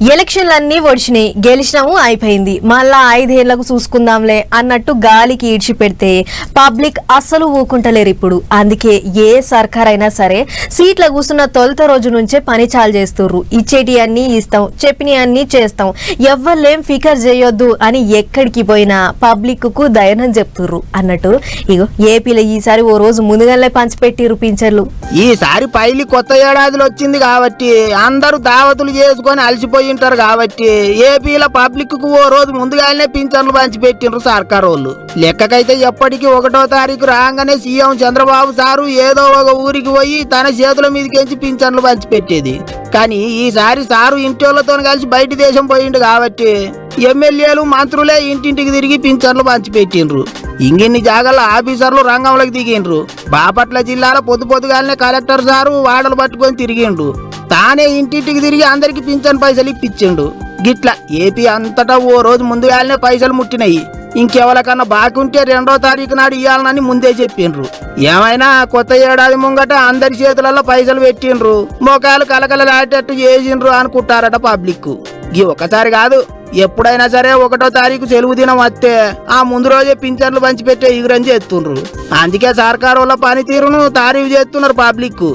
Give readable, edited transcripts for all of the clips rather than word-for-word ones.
ఎలక్షన్లన్నీ ఒడిచినాయి, గెలిచినాము, అయిపోయింది, మళ్ళా 5 ఏళ్లకు చూసుకుందాంలే అన్నట్టు గాలికి ఈడ్చి పెడితే పబ్లిక్ అస్సలు ఊకుంటలేరు ఇప్పుడు. అందుకే ఏ సర్కార్ అయినా సరే సీట్ల కూర్చున్న తొలుత రోజు నుంచే పని చాలు చేస్తుర్రు. ఇచ్చేటి అన్ని ఇస్తాం, చెప్పిన అన్ని చేస్తాం, ఎవ్వరేం ఫికర్ చేయొద్దు అని ఎక్కడికి పోయినా పబ్లిక్ కు ధైర్యం చెప్తుర్రు అన్నట్టు. ఇగో ఏపీలో ఈసారి ఓ రోజు ముందుగానే పంచిపెట్టిర్రు పింఛన్లు. ఈసారి పైలి కొత్త ఏడాదిలో వచ్చింది కాబట్టి అందరూ దావతులు చేసుకొని అలసిపోయి ఉంటారు కాబట్టి ఏపీలో పబ్లిక్ కు ఓ రోజు ముందుగానే పింఛన్లు పంచిపెట్టిండ్రు సర్కార్ వాళ్ళు. లెక్కకైతే ఎప్పటికీ 1వ తారీఖు రాగానే సీఎం చంద్రబాబు సారు ఏదో ఒక ఊరికి పోయి తన చేతుల మీదకించి పింఛన్లు పంచిపెట్టేది. కానీ ఈసారి సారు ఇంటితో కలిసి బయట దేశం పోయిండు కాబట్టి ఎమ్మెల్యేలు మంత్రులే ఇంటింటికి తిరిగి పింఛన్లు పంచిపెట్టిండ్రు. ఇంగిన్ని జాగాల ఆఫీసర్లు రంగంలోకి దిగిండ్రు. బాపట్ల జిల్లాలో పొద్దుగాలనే కలెక్టర్ సారు వాడలు పట్టుకొని తిరిగిండు. తానే ఇంటింటికి తిరిగి అందరికి పింఛన్ పైసలు ఇప్పించిండు. గిట్లా ఏపీ అంతటా ఓ రోజు ముందుగాలనే పైసలు ముట్టినాయి. ఇంకెవరికన్నా బాకీ ఉంటే 2వ తారీఖు నాడు ఇవ్వాలని ముందే చెప్పిండ్రు. ఏమైనా కొత్త ఏడాది ముంగట అందరి చేతులలో పైసలు పెట్టిండ్రు, మోకాలు కలకలలాటట్టు చేసిండ్రు అనుకుంటారట పబ్లిక్. ఈ ఒక్కసారి కాదు, ఎప్పుడైనా సరే 1వ తారీఖు సెలవు దినం వస్తే ఆ ముందు రోజే పింఛన్లు పంచిపెట్టే ఎగురం చేస్తుండ్రు. అందుకే సర్కారు వాళ్ళ పనితీరును తారీఫ్ చేస్తున్నారు పబ్లిక్.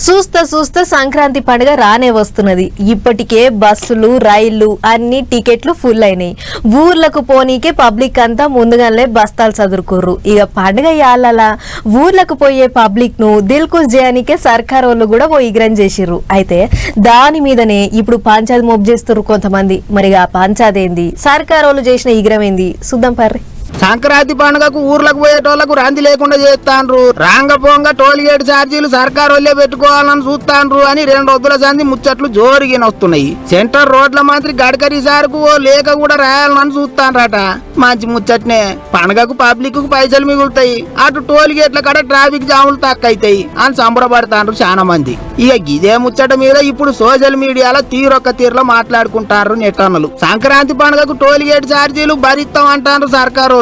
చూస్తా సంక్రాంతి పండుగ రానే వస్తున్నది. ఇప్పటికే బస్సులు, రైళ్లు అన్ని టికెట్లు ఫుల్ అయినాయి. ఊర్లకు పోనీకే పబ్లిక్ అంతా ముందుగానే బస్తాలు చదురుకోర్రు. ఇక పండుగ యాళ్ళలా ఊర్లకు పోయే పబ్లిక్ ను దిల్కుష్ చేయడానికే సర్కార్ వాళ్ళు కూడా ఓ ఇగ్రం చేసిర్రు. అయితే దాని మీదనే ఇప్పుడు పంచాయతీ మొబ్ చేస్తుర్రు కొంతమంది. మరి ఆ పంచాయతీ ఏంది, సర్కార్ వాళ్ళు చేసిన ఇగ్రం ఏంది చూద్దాం పర్రి. సంక్రాంతి పండుగకు ఊర్లకు పోయేటోళ్లకు రంది లేకుండా చేస్తాండ్రు. రాంగపోంగా టోల్ గేట్ ఛార్జీలు సర్కారు వాళ్ళే పెట్టుకోవాలని చూస్తాండ్రు అని 2 రోజుల సంది ముచ్చట్లు జోరుగిన వస్తున్నాయి. సెంటర్ రోడ్ల మంత్రి గడ్కరీ సార్కు ఓ లేఖ కూడా రాయాలని చూస్తాండ్రట. మంచి ముచ్చట్నే, పండుగకు పబ్లిక్ కు పైసలు మిగులుతాయి, అటు టోల్ గేట్ల కాడ ట్రాఫిక్ జాములు తక్కువైతాయి అని సంబరపడతాండ్రు చాలా మంది. ఇక గిదే ముచ్చట మీద ఇప్పుడు సోషల్ మీడియాలో తీరొక్క తీరులో మాట్లాడుకుంటారు నెట్టన్నలు. సంక్రాంతి పండుగకు టోల్ గేట్ ఛార్జీలు భరిస్తాం అంటారు సర్కారు.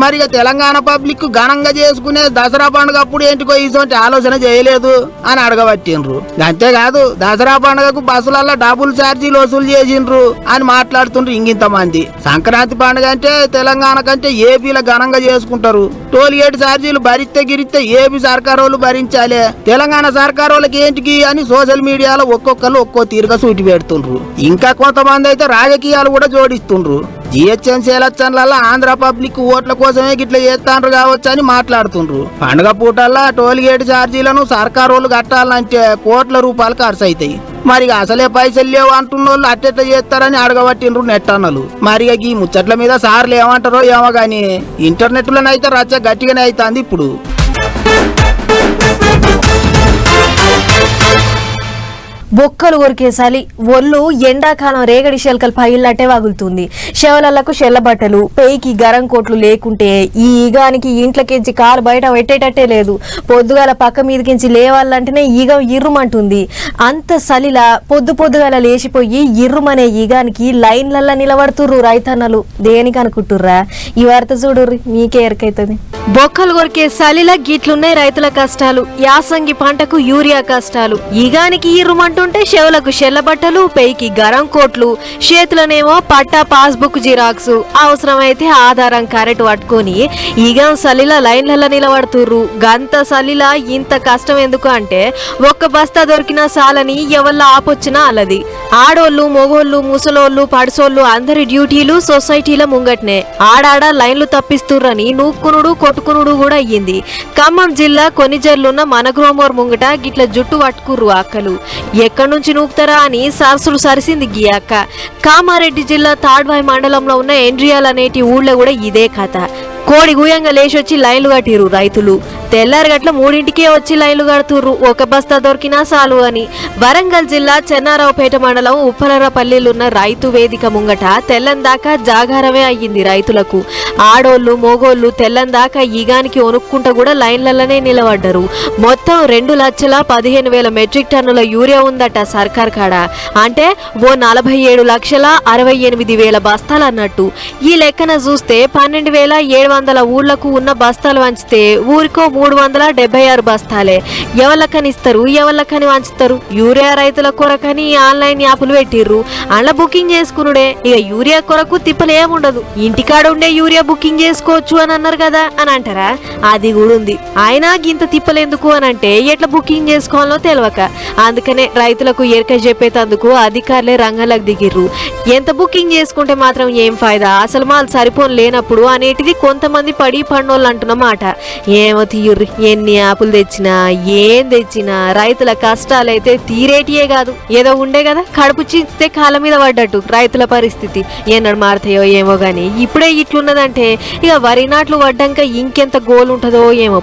మరి తెలంగాణ పబ్లిక్ ఘనంగా చేసుకునే దసరా పండుగ అప్పుడు ఏంటికో ఇటువంటి ఆలోచన చేయలేదు అని అడగబట్టిండ్రు. అంతేకాదు దసరా పండుగకు బస్సులలో డబుల్ ఛార్జీలు వసూలు చేసిండ్రు అని మాట్లాడుతుండ్రు ఇంగింత మంది. సంక్రాంతి పండుగ అంటే తెలంగాణ కంటే ఏపీలో ఘనంగా చేసుకుంటారు. టోల్ గేట్ ఛార్జీలు భరిస్తే గిరిస్తే ఏపీ సర్కారు వాళ్ళు భరించాలి, తెలంగాణ సర్కారు వాళ్ళకి ఏంటికి అని సోషల్ మీడియాలో ఒక్కొక్కరు ఒక్కో తీరుగా సూటి పెడుతుండ్రు. ఇంకా కొంతమంది అయితే రాజకీయాలు కూడా జోడిస్తుండ్రు. జిహెచ్ఎంసీ ఎలక్షన్లలో ఆంధ్ర పబ్లిక్ ఓట్ల కోసమే గిట్ల చేస్తాండ్రు కావచ్చు అని మాట్లాడుతుండ్రు. పండుగ పూటల్లా టోల్ గేట్ ఛార్జీలను సర్కారు వాళ్ళు కట్టాలంటే కోట్ల రూపాయలు ఖర్చు అవుతాయి. మరి అసలే పైసలు లేవు అంటున్నోళ్ళు అట్టెట్లా చేస్తారని అడగబట్టిండ్రు నెట్టన్నలు. మరి ఈ ముచ్చట్ల మీద సార్లు ఏమంటారో ఏమో గాని ఇంటర్నెట్ లోనైతే రచ్చ గట్టిగానే అవుతుంది ఇప్పుడు. బొక్కలు కొరికేసాలి, ఒళ్ళు ఎండాకాలం రేగడి శెలకలు పగిలినట్టే వగులుతుంది. శవలలకు బట్టలు, పేయికి గరం కోట్లు లేకుంటే ఈ ఈగానికి ఇంట్లోకించి కాలు బయట పెట్టేటట్టే లేదు. పొద్దుగాల పక్క మీదకించి లేవాలంటేనే ఈగ ఇర్రుమంటుంది. అంత సలిలా పొద్దుగాల లేచిపోయి ఇర్రుమనే ఈగానికి లైన్లల్లా నిలబడుతుర్రు రైతన్నలు. దేనికి అనుకుంటుర్రా? ఈ వార్త చూడుర్రి, మీకే ఎరకైతుంది. బొక్కలు కొరికే సలిలా గిట్లున్నాయి రైతుల కష్టాలు. యాసంగి పంటకు యూరియా కష్టాలు. ఈగానికి ఇర్రుమంటుంటే చెవులకు బట్టలు, పేయికి గరం కోట్లు, చేతులనేమో పట్టా పాస్బుక్ జిరాక్స్, అవసరమైతే ఆధారం కరెక్ట్ పట్టుకొని ఈగా సలిలా లైన్లలో నిలబడుతుర్రు. గంత సలిలా ఇంత కష్టం ఎందుకు అంటే ఒక్క బస్తా దొరికినా సాలని ఎవళ్ళ ఆపొచ్చినా అలది. ఆడోళ్ళు, మొగోళ్ళు, ముసలోళ్ళు, పడిసోళ్ళు అందరి డ్యూటీలు సొసైటీల ముంగట్నే. ఆడాడ లైన్లు తప్పిస్తుర్రని నూక్కునుడు కొట్టుకునుడు కూడా అయ్యింది. ఖమ్మం జిల్లా కొనిజర్లున్న మనగ్రోమోర్ ముంగట గిట్ల జుట్టు పట్టుకుర్రు అక్కలు. ఎక్కడి నుంచి నూకుతారా అని సరసులు సరిసింది గీ అక్క. కామారెడ్డి జిల్లా తాడ్వాయి మండలంలో ఉన్న ఎండ్రియాల్ అనేటి ఊళ్ళో కూడా ఇదే కథ. కోడి గుయంగా లేచొచ్చి లైన్లు కట్టిరు రైతులు. తెల్లారి గట్ల 3ంటికే వచ్చి లైన్లు కడుతుర్రు, ఒక బస్తా దొరికినా చాలు అని. వరంగల్ జిల్లా చెన్నారావుపేట మండలం ఉప్పలరపల్లిలున్న రైతు వేదిక ముంగట తెల్లందాకా జాగారమే అయ్యింది రైతులకు. ఆడోళ్ళు, మోగోళ్ళు తెల్లందాకా ఈగానికి వణుక్కుంటా కూడా లైన్లలోనే నిలబడ్డరు. మొత్తం 2,15,000 మెట్రిక్ టన్నుల యూరియా ఉందట సర్కార్ కాడ. అంటే ఓ 47,68,000 బస్తాలు అన్నట్టు. ఈ లెక్కన చూస్తే 12,700 700 ఊళ్లకు ఉన్న బస్తాలు వంచితే ఊరికో 376 బస్తాలే. ఎవళ్ళకని ఇస్తారు, ఎవళ్ళకని వంచుతారు? యూరియా రైతుల కొరకని ఆన్లైన్ యాప్లు పెట్టిర్రు, అలా బుకింగ్ చేసుకునుడే. ఇక యూరియా కొరకు తిప్పలేముండదు, ఇంటికాడ ఉండే యూరియా బుకింగ్ చేసుకోవచ్చు అని అన్నారు కదా అని అంటారా? అది కూడా ఉంది. అయినా గింత తిప్పలేందుకు అని అంటే ఎట్లా బుకింగ్ చేసుకోవాలో తెలియక, అందుకనే రైతులకు ఎరక చెప్పేటందుకు అధికారులే రంగంలోకి దిగిర్రు. ఎంత బుకింగ్ చేసుకుంటే మాత్రం ఏం ఫాయిదా, అసలు మాలు సరిపోని లేనప్పుడు అనేటిది కొంతమంది పడి పన్నోళ్ళు అంటున్నమాట. ఏమో తీయుర్రి, ఎన్ని యాపులు తెచ్చినా ఏం తెచ్చినా రైతుల కష్టాలైతే తీరేటియే కాదు. ఏదో ఉండే కదా కడుపు చించితే కాళ్ళ మీద పడ్డట్టు రైతుల పరిస్థితి. ఎన్నడు మారుతాయో ఏమో గాని ఇప్పుడే ఇట్లున్నదంటే ఇక వరి నాట్లు పడ్డాక ఇంకెంత గోలు ఉంటుందో ఏమో.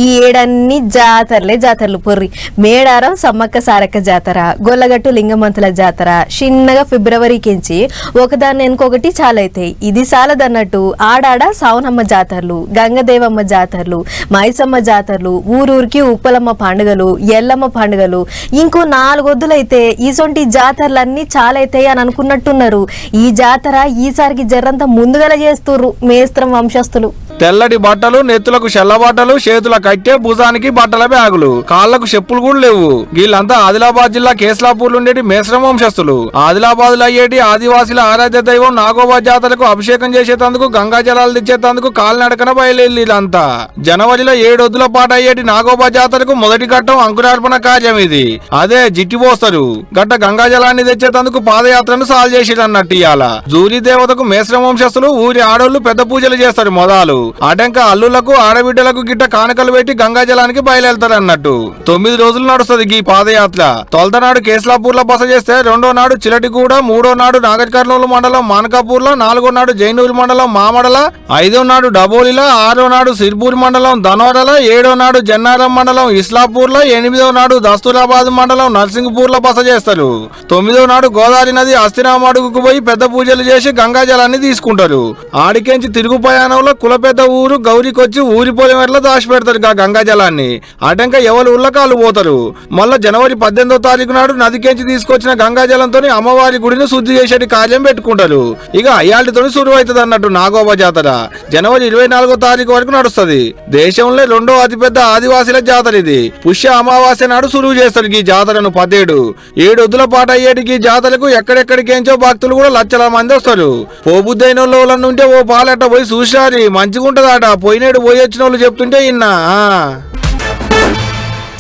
ఈ ఏడన్ని జాతరలు పొర్రి. మేడారం సమ్మక్క సారక్క జాతర, గొల్లగట్టు లింగమంతుల జాతర చిన్నగా ఫిబ్రవరికించి ఒకదాన్ని ఇంకొకటి చాలైతాయి. ఇది సాలదన్నట్టు ఆడాడ సావనమ్మ జాతరలు, గంగదేవమ్మ జాతరలు, మైసమ్మ జాతరలు, ఊరూరికి ఉప్పలమ్మ పండుగలు, ఎల్లమ్మ పండుగలు, ఇంకో 4 వద్దులైతే ఈసొంటి జాతరలన్నీ చాలైతాయి అని అనుకున్నట్టున్నారు. ఈ జాతర ఈసారికి జర్రంతా ముందుగల చేస్తుర్రు మేస్త్రం వంశస్థులు. తెల్లటి బట్టలు, నెత్తులకు చెల్ల బట్టలు, చేతుల కట్టె, భుజానికి బట్టల బ్యాగులు, కాళ్లకు చెప్పులు కూడా లేవు. వీళ్ళంతా ఆదిలాబాద్ జిల్లా కేస్లాపూర్ ఉండేటి మేస్రం వంశస్థులు. ఆదిలాబాద్ లో అయ్యేటి ఆదివాసుల ఆరాధ్య దైవం నాగోబా జాతరకు అభిషేకం చేసేందుకు, గంగా జలాలు తెచ్చేందుకు కాలినడకన బయలుదేరిలంతా. జనవరిలో 7 వద్దుల పాటు అయ్యేటి నాగోబా జాతరకు మొదటి ఘట్టం అంకురార్పణ కార్యం ఇది. అదే జిట్టి పోస్తారు. గట్ట గంగా జలాన్ని తెచ్చేందుకు పాదయాత్రను సాల్ చేసిరన్నట్టు. ఇయాల జూలి దేవతకు మేస్రం వంశస్థులు ఊరి ఆడోళ్లు పెద్ద పూజలు చేస్తారు. మొదలు అటంక అల్లులకు ఆడబిడ్డలకు గిట్ట కానుకలు పెట్టి గంగా జలానికి బయలుదేరుతారు అన్నట్టు. 9 రోజులు నడుస్తుంది ఈ పాదయాత్ర. తొలతనాడు కేస్లాపూర్ లో బస చేస్తే, 2వ నాడు చిలటిగూడ, 3వ నాడు నాగర్కర్నూలు మండలం మానకాపూర్ లో, 4వ నాడు జైనూరు మండలం మామడల, 5వ నాడు డబోలిలో, 6వ నాడు సిర్పూర్ మండలం ధనోరల, 7వ నాడు జన్నారం మండలం ఇస్లాపూర్ లో, 8వ నాడు దస్తూరాబాద్ మండలం నర్సింగ్పూర్ లో బస చేస్తారు. 9వ నాడు గోదావరి నది అస్థిరామడుగుకు పోయి పెద్ద పూజలు చేసి గంగా జలాన్ని తీసుకుంటారు. ఆడికెంచి తిరుగు ప్రయాణంలో కులపెద్ద ఊరు గౌరీకొచ్చి ఊరి పొలం ఎట్లా దాచి పెడతారు గంగా జలాన్ని. అటంక ఎవరు ఉల్లకాలు పోతారు. మళ్ళా జనవరి 18వ తారీఖు నాడు నదికెంచి తీసుకొచ్చిన గంగా జలంతో అమ్మవారి గుడిని శుద్ధి చేసేటి కార్యం పెట్టుకుంటారు. ఇక అయ్యాళ్ళతో సురువు అవుతుంది అన్నట్టు నాగోబా జాతర. జనవరి 24వ తారీఖు వరకు నడుస్తుంది. దేశంలో 2వ అతిపెద్ద ఆదివాసీల జాతర ఇది. పుష్య అమావాస్య నాడు సురువు చేస్తారు ఈ జాతరను. 17 వద్దుల పాటు అయ్యేటి ఈ జాతరకు ఎక్కడెక్కడికేంచో భక్తులు కూడా లక్షల మంది వస్తారు. పోబుద్దైన వాళ్ళ ఉంటే ఓ పాలెట్ట పోయి చూసారి మంచిగా ఉంటదట. పోయినాడు పోయి వచ్చిన వాళ్ళు చెప్తుంటే ఇన్నా.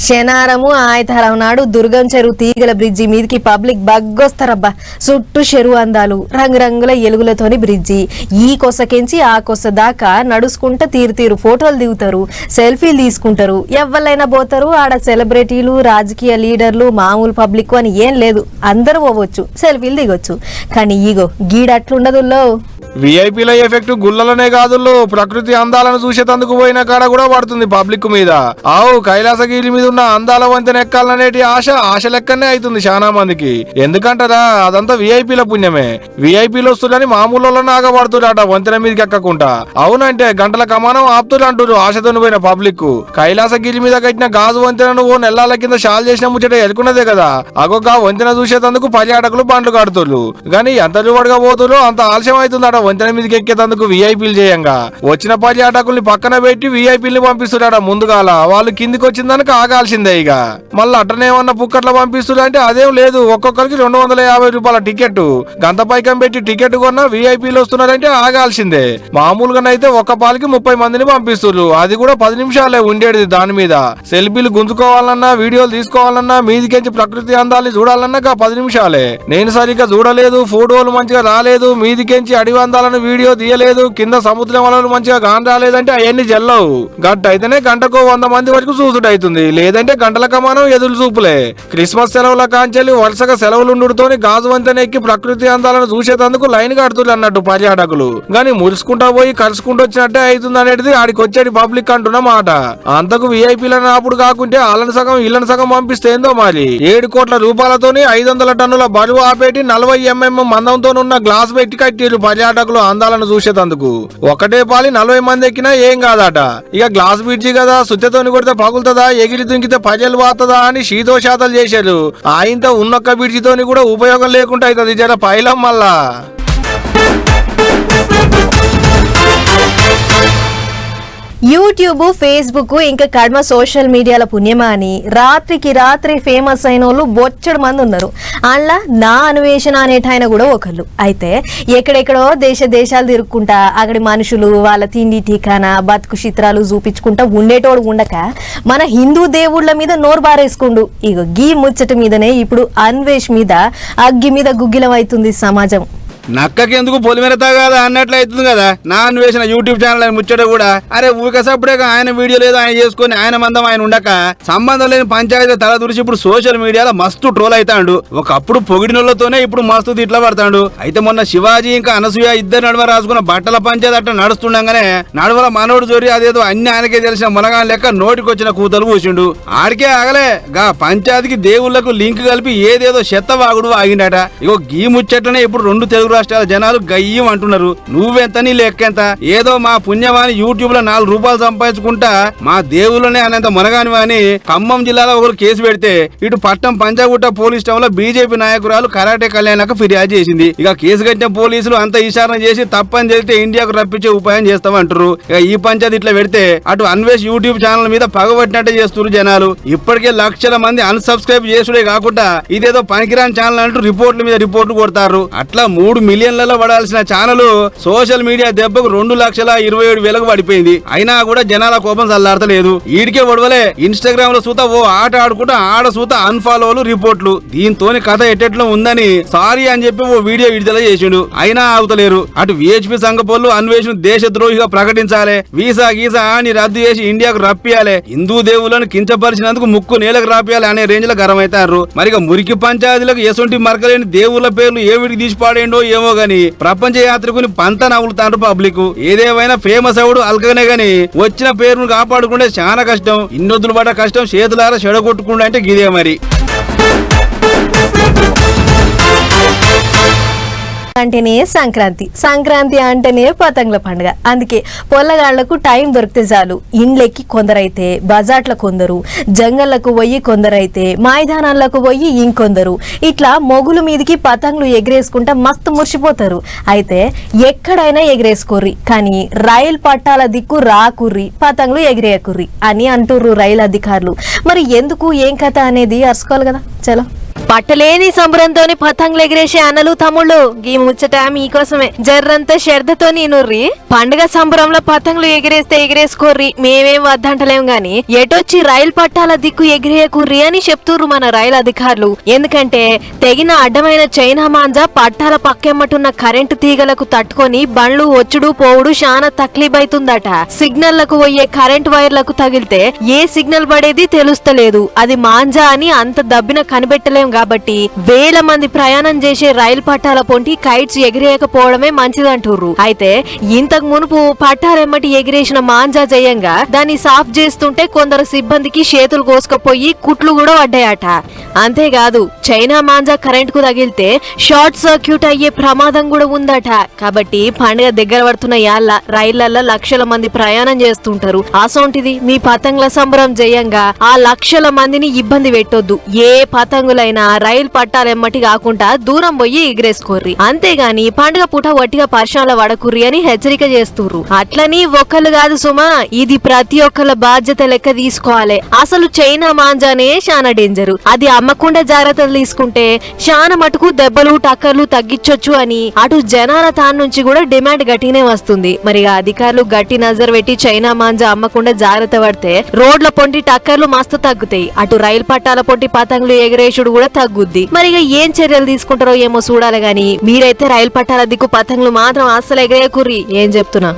శనారము ఆయితారం నాడు దుర్గం చెరువు తీగల బ్రిడ్జి మీదకి పబ్లిక్ బగ్గొస్తారబ్బా. చుట్టూ చెరువు అందాలు, రంగురంగుల ఎలుగులతోని బ్రిడ్జి. ఈ కొసకెంచి ఆ కొస దాకా నడుచుకుంటా తీరు ఫోటోలు దిగుతారు, సెల్ఫీలు తీసుకుంటారు. ఎవరైనా పోతారు. ఆడ సెలబ్రిటీలు, రాజకీయ లీడర్లు, మామూలు పబ్లిక్ అని ఏం లేదు, అందరూ పోవచ్చు, సెల్ఫీలు దిగొచ్చు. కానీ ఈగో గీడట్లుండదుల్లో. విఐపీల ఎఫెక్ట్ గుళ్ళలోనే కాదుల్లో, ప్రకృతి అందాలను చూసేందుకు పోయిన కాడ కూడా పడుతుంది పబ్లిక్ మీద. ఆవు కైలాసగిరి మీద ఉన్న అందాల వంతెన ఎక్కాలనేటి ఆశ లెక్కనే అవుతుంది చాలా మందికి. ఎందుకంటారా, అదంతా విఐపీల పుణ్యమే. విఐపీలు వస్తుందని మామూలు ఆగబడుతురాట వంతెన మీదకి ఎక్కకుండా. అవునంటే గంటల కమానం ఆపుతురు అంటారు ఆశతో పోయిన పబ్లిక్. కైలాసగిరి మీద కట్టిన గాజు వంతెనను ఓ నెలల కింద షాల్ చేసిన ముచ్చట ఎలుకున్నదే కదా. అగొక వంతెన చూసేందుకు పర్యాటకులు బండ్లు కడుతున్నారు. కానీ ఎంత రువడిగా పోతురు, అంత ఆలస్యం అవుతుందట వంతెన మీదకి ఎక్కేందుకు విఐపీలు చేయంగా. వచ్చిన పర్యాటకుల్ని పక్కన పెట్టి విఐపీలు పంపిస్తున్నాడ ముందుగాల. వాళ్ళు కిందికి వచ్చిందానికి ఆగాల్సిందే. ఇక మళ్ళీ అట్టనేమన్నా పుక్కట్ల పంపిస్తున్నారు అంటే అదేం లేదు. ఒక్కొక్కరికి 250 రూపాయల టికెట్. గంత పైకం పెట్టి టికెట్ కొన్నా విఐపీలు వస్తున్నారంటే ఆగాల్సిందే. మామూలుగానైతే ఒక్క పాలకి 30 మందిని పంపిస్తున్నారు. అది కూడా 10 నిమిషాలే ఉండేది. దాని మీద సెల్ఫీలు గుంజుకోవాలన్నా, వీడియోలు తీసుకోవాలన్నా, మీదికెంచి ప్రకృతి అందాన్ని చూడాలన్నా 10 నిమిషాలే. నేను సరిగ్గా చూడలేదు, ఫోటోలు మంచిగా రాలేదు, మీదికెంచి అడివి అందాలను వీడియో తీయలేదు, కింద సముద్రం వలలు మంచిగా గాని రాలేదంటే అవన్నీ జల్లవు. గట్ట అయితేనే గంటకు 100 మంది వరకు చూసుడు అవుతుంది. లేదంటే గంటల కమానం ఎదురు చూపులే. క్రిస్మస్ సెలవుల కాంచెల్లి వరుసగా సెలవులుండుతోని గాజు వంతెన ఎక్కి ప్రకృతి అందాలను చూసేందుకు లైన్ కడుతున్నారు అన్నట్టు పర్యాటకులు. గాని మురుసుకుంటా పోయి కలుసుకుంటూ వచ్చినట్టే అవుతుంది అనేది ఆడికి వచ్చేది పబ్లిక్ అంటున్న మాట. అంతకు విఐపీలను అప్పుడు కాకుంటే వాళ్ళని సగం ఇళ్ళని సగం పంపిస్తేందో మరి. 7 కోట్ల రూపాయలతోని 500 టన్నుల బరువు ఆపేటి 40 mm మందంతో ఉన్న గ్లాస్ పెట్టి కట్టిరు పర్యాటకులు అందాలను చూసేందుకు. ఒకటే పాలి 40 మంది ఎక్కినా ఏం కాదట. ఇక గ్లాస్ బ్రిడ్జి కదా, సుత్తతోని కొడితే పగులుతుందా, ఎగిరి దుంకితే పజలు వాతదా అని శీతోశాతలు చేశారు. ఆయనతో ఉన్నొక్క బిడ్జితోని కూడా ఉపయోగం లేకుండా అవుతుంది జర పైలం మళ్ళా. యూట్యూబ్, ఫేస్బుక్ ఇంకా కడమ సోషల్ మీడియాల పుణ్యమా అని రాత్రికి రాత్రి ఫేమస్ అయిన వాళ్ళు బొచ్చడు మంది ఉన్నారు. అందులో నా అన్వేషణ అనేటైన కూడా ఒకళ్ళు. అయితే ఎక్కడెక్కడో దేశాలు తిరుక్కుంటా అక్కడి మనుషులు వాళ్ళ తిండి ఠికానా బతుకు చిత్రాలు చూపించుకుంటా ఉండేటోడు ఉండక మన హిందూ దేవుళ్ళ మీద నోరు బారేసుకుండు. ఇక గీ ముచ్చట మీదనే ఇప్పుడు అన్వేష్ మీద అగ్గి మీద గుగ్గిలం అవుతుంది సమాజం. నక్కకెందుకు పొలిమెరతా కదా అన్నట్లు అవుతుంది కదా నా అన్వేషణ యూట్యూబ్ ఛానల్ అని ముచ్చట కూడా. అరే ఊకసప్పుడే ఆయన వీడియో లేదు ఆయన చేసుకుని ఆయన మందం ఆయన ఉండక సంబంధం లేని పంచాయతీ తల దురిచి ఇప్పుడు సోషల్ మీడియాలో మస్తు ట్రోల్ అవుతాడు. ఒకప్పుడు పొగిడినోళ్లతోనే ఇప్పుడు మస్తు తిట్ల పడతాడు. అయితే మొన్న శివాజీ ఇంకా అనసూయ ఇద్దరు నడుమ రాసుకున్న బట్టల పంచాయతీ అట్లా నడుస్తుండగానే నడుమల మనోడు జోరి అదేదో అన్ని ఆయనకే తెలిసిన మునగాని లెక్క నోటికొచ్చిన కూతలు కూసిండు. ఆడికే ఆగలే గా పంచాయతీకి దేవుళ్లకు లింక్ కలిపి ఏదేదో చెత్తవాగుడు ఆగిండట. ఇగో గీ ముచ్చట్లనే ఇప్పుడు రెండు తెలుగు రాష్ట్రాల జనాలు గయ్యం అంటున్నారు. నువ్వెంత నీ లెక్కెంత, ఏదో మా పుణ్యమాని యూట్యూబ్ లో 4 రూపాయలు సంపాదించుకుంటా మా దేవుళ్ళనే అనేంత మునగాని అని ఖమ్మం జిల్లాలో ఒకరు కేసు పెడితే ఇటు పట్నం పంజాగుట్ట పోలీస్ స్టేషన్ లో బీజేపీ నాయకురాలు కరాటే కళ్యాణకు ఫిర్యాదు చేసింది. ఇక కేసు కట్టిన పోలీసులు అంత ఇషారం చేసి తప్పని చేస్తే ఇండియాకు రప్పించే ఉపాయం చేస్తామంటారు. ఇక ఈ పంచాయతీ ఇట్లా పెడితే అటు అన్వేష్ యూట్యూబ్ ఛానల్ మీద పగబట్టినట్టే చేస్తున్నారు జనాలు. ఇప్పటికే లక్షల మంది అన్సబ్స్క్రైబ్ చేసుడే కాకుండా ఇదేదో పనికిరాని ఛానల్ అంటూ రిపోర్ట్ల మీద రిపోర్ట్లు కొడతారు. అట్లా 3 మిలియన్లలో పడాల్సిన ఛానల్ సోషల్ మీడియా దెబ్బకు 2,27,000 పడిపోయింది. అయినా కూడా జనాల కోపం చల్లారతలేదు. ఈడికే ఒడవలే ఇన్స్టాగ్రామ్ లో సూత ఓ ఆట ఆడుకుంటూ ఆడ సూత అన్ఫాలోలు రిపోర్ట్లు. దీంతోని కథ ఎట్టెట్లో ఉందని సారీ అని చెప్పి ఓ వీడియో విడుదల చేసిండు. అయినా ఆగుతలేరు. అటు విహెచ్పి సంఘపోళ్ళు అన్వేషణ దేశద్రోహిగా ప్రకటించాలి, వీసా గీసా అని రద్దు చేసి ఇండియాకు రప్పియాలి, హిందూ దేవులను కించపరిచినందుకు ముక్కు నేలకు రాపియాలి అనే రేంజ్ లో గరమైతారు. మరిగా మురికి పంచాయతీలకు ఎసొంటి మరకలేని దేవుళ్ళ పేర్లు ఏమిటికి తీసిపాడేండో ఏమో గాని ప్రపంచ యాత్రికుని పంత నవ్వులుతాండ్రు పబ్లిక్. ఏదేమైనా ఫేమస్ అవుడు అల్కనే గాని వచ్చిన పేరును కాపాడుకుంటే చాలా కష్టం. ఇన్నొద్దులు పడ్డ కష్టం చేతులారా చెడగొట్టుకుండా అంటే గిదే మరి. అంటేనే సంక్రాంతి అంటేనే పతంగుల పండుగ. అందుకే పొల్లగాళ్లకు టైం దొరికితే చాలు ఇండ్లెక్కి కొందరైతే బజాట్ల కొందరు, జంగళ్లకు పోయి కొందరైతే మైదానాలకు పోయి ఇంకొందరు ఇట్లా మొగుల మీదికి పతంగులు ఎగిరేసుకుంటా మస్తు మురిసిపోతారు. అయితే ఎక్కడైనా ఎగిరేసుకోర్రి కానీ రైలు పట్టాల దిక్కు రాకుర్రి, పతంగులు ఎగిరేయకుర్రి అని అంటుర్రు రైలు అధికారులు. మరి ఎందుకు ఏం కథ అనేది అరుసుకోవాలి కదా. చలో పట్టలేని సంబరంతోని పతంగులు ఎగిరేసే అన్నలు తమ్ముళ్ళు గీ ముచ్చట మీకోసమే. జర్రంతా శ్రద్ధతోని నుర్రి పండుగ సంబరంలో పతంగులు ఎగిరేస్తే ఎగిరేసుకోర్రి, మేమేం వద్దంటలేం గాని ఎటొచ్చి రైలు పట్టాల దిక్కు ఎగిరేయకుర్రి అని చెప్తుర్రు మన రైలు అధికారులు. ఎందుకంటే తెగిన అడ్డమైన చైనా మాంజా పట్టాల పక్కెమ్మటున్న కరెంటు తీగలకు తట్టుకొని బండ్లు వచ్చుడు పోవుడు శానా తక్లీఫ్ సిగ్నల్లకు పోయే కరెంట్ వైర్లకు తగిలితే ఏ సిగ్నల్ పడేది తెలుస్తలేదు. అది మాంజా అని అంత దబ్బిన కనిపెట్టలేం కాబట్టి వేల మంది ప్రయాణం చేసే రైలు పట్టాల పొంటి కైట్స్ ఎగిరేయకపోవడమే మంచిదంటుర్రు. అయితే ఇంతకు మునుపు పట్టాలెమ్మటి ఎగిరేసిన మాంజా జయంగా దాన్ని సాఫ్ చేస్తుంటే కొందరు సిబ్బందికి చేతులు కోసుకపోయి కుట్లు కూడా పడ్డాయట. అంతేకాదు చైనా మాంజా కరెంట్ కు తగిలితే షార్ట్ సర్క్యూట్ అయ్యే ప్రమాదం కూడా ఉందట. కాబట్టి పండుగ దగ్గర పడుతున్న యాళ్ళ రైళ్లల్లో లక్షల మంది ప్రయాణం చేస్తుంటారు. అసొంటిది మీ పతంగుల సంబరం జయంగా ఆ లక్షల మందిని ఇబ్బంది పెట్టొద్దు. ఏ పతంగులైనా రైలు పట్టాలెమ్మటి కాకుండా దూరం పోయి ఎగిరేసుకోర్రి. అంతేగాని పండుగ పూట వట్టిగా పరిశ్రమల వడకుర్రి అని హెచ్చరిక చేస్తుర్రు. అట్లని ఒక్కళ్ళు కాదు సుమా, ఇది ప్రతి ఒక్కళ్ళ బాధ్యత లెక్క తీసుకోవాలి. అసలు చైనా మాంజానే చాలా డేంజరు. అది అమ్మకుండా జాగ్రత్తలు తీసుకుంటే చాలా మటుకు దెబ్బలు టక్కర్లు తగ్గించొచ్చు అని అటు జనాల తాను నుంచి కూడా డిమాండ్ గట్టినే వస్తుంది. మరి అధికారులు గట్టి నజర్ పెట్టి చైనా మాంజా అమ్మకుండా జాగ్రత్త పడితే రోడ్ల పొంటి టక్కర్లు మస్తు తగ్గుతాయి. అటు రైలు పట్టాల పొంటి పతంగులు ఎగిరేసుడు కూడా తగ్గుద్ది. మరి ఏం చర్యలు తీసుకుంటారో ఏమో చూడాలి గాని మీరైతే రైలు పట్టాల దిక్కు పతంగులు మాత్రం అస్సలు ఎగిరేయకుర్రి. ఏం చెప్తున్నా